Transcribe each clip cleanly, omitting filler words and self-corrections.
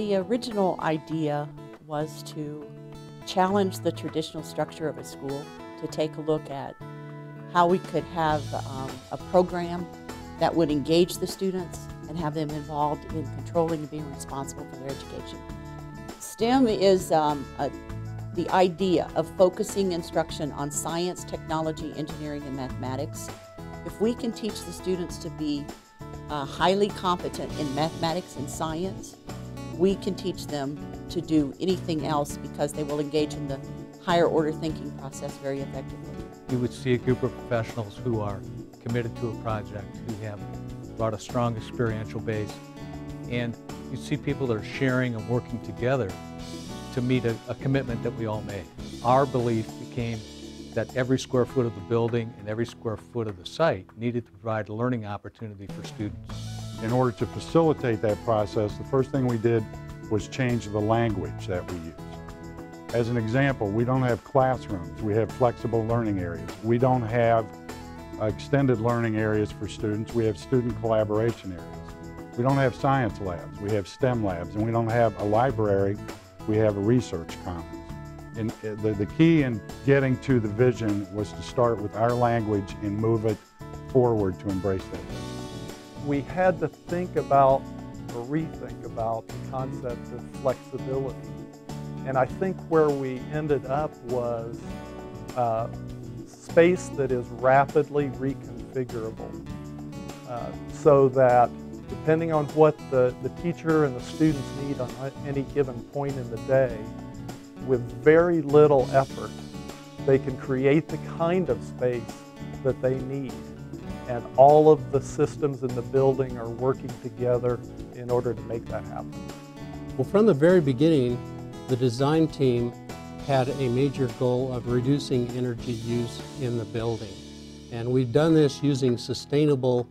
The original idea was to challenge the traditional structure of a school, to take a look at how we could have a program that would engage the students and have them involved in controlling and being responsible for their education. STEM is the idea of focusing instruction on science, technology, engineering, and mathematics. If we can teach the students to be highly competent in mathematics and science, we can teach them to do anything else because they will engage in the higher order thinking process very effectively. You would see a group of professionals who are committed to a project, who have brought a strong experiential base, and you see people that are sharing and working together to meet a commitment that we all made. Our belief became that every square foot of the building and every square foot of the site needed to provide a learning opportunity for students. In order to facilitate that process, the first thing we did was change the language that we use. As an example, we don't have classrooms, we have flexible learning areas. We don't have extended learning areas for students, we have student collaboration areas. We don't have science labs, we have STEM labs, and we don't have a library, we have a research commons. And the key in getting to the vision was to start with our language and move it forward to embrace that vision. We had to think about or rethink about the concept of flexibility. And I think where we ended up was space that is rapidly reconfigurable so that depending on what the teacher and the students need on any given point in the day, with very little effort, they can create the kind of space that they need. And all of the systems in the building are working together in order to make that happen. Well, from the very beginning, the design team had a major goal of reducing energy use in the building. And we've done this using sustainable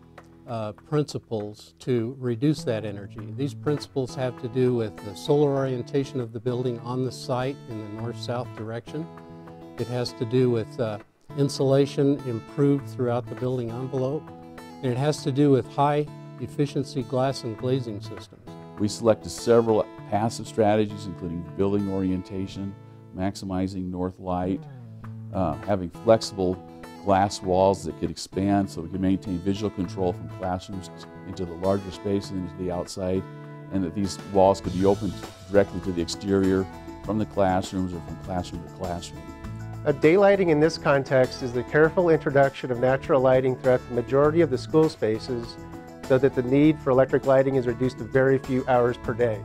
principles to reduce that energy. These principles have to do with the solar orientation of the building on the site in the north-south direction. It has to do with insulation improved throughout the building envelope, and it has to do with high efficiency glass and glazing systems. We selected several passive strategies, including building orientation, maximizing north light, having flexible glass walls that could expand so we could maintain visual control from classrooms into the larger space and into the outside, and that these walls could be opened directly to the exterior from the classrooms or from classroom to classroom. Daylighting in this context is the careful introduction of natural lighting throughout the majority of the school spaces so that the need for electric lighting is reduced to very few hours per day.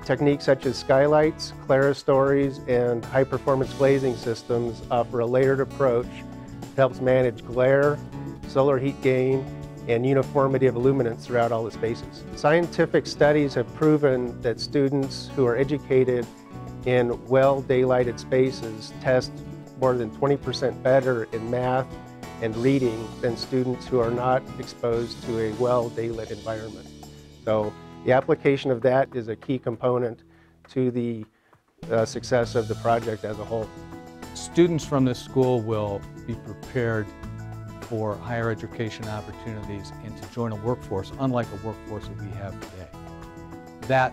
Techniques such as skylights, clerestories, and high-performance glazing systems offer a layered approach that helps manage glare, solar heat gain, and uniformity of illuminance throughout all the spaces. Scientific studies have proven that students who are educated in well-daylighted spaces test more than 20% better in math and reading than students who are not exposed to a well-daylit environment. So the application of that is a key component to the success of the project as a whole. Students from this school will be prepared for higher education opportunities and to join a workforce unlike a workforce that we have today. That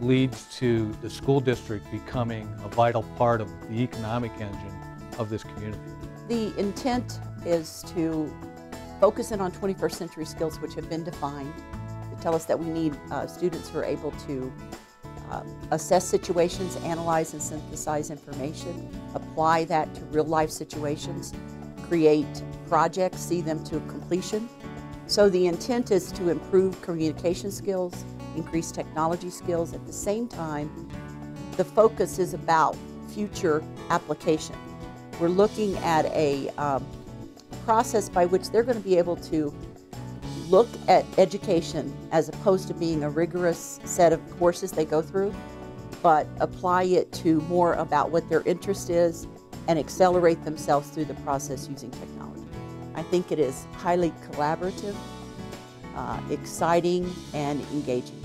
leads to the school district becoming a vital part of the economic engine of this community. The intent is to focus in on 21st century skills which have been defined, to tell us that we need students who are able to assess situations, analyze and synthesize information, apply that to real life situations, create projects, see them to completion. So the intent is to improve communication skills, increase technology skills. At the same time, the focus is about future application. We're looking at a process by which they're going to be able to look at education as opposed to being a rigorous set of courses they go through, but apply it to more about what their interest is and accelerate themselves through the process using technology. I think it is highly collaborative, exciting, and engaging.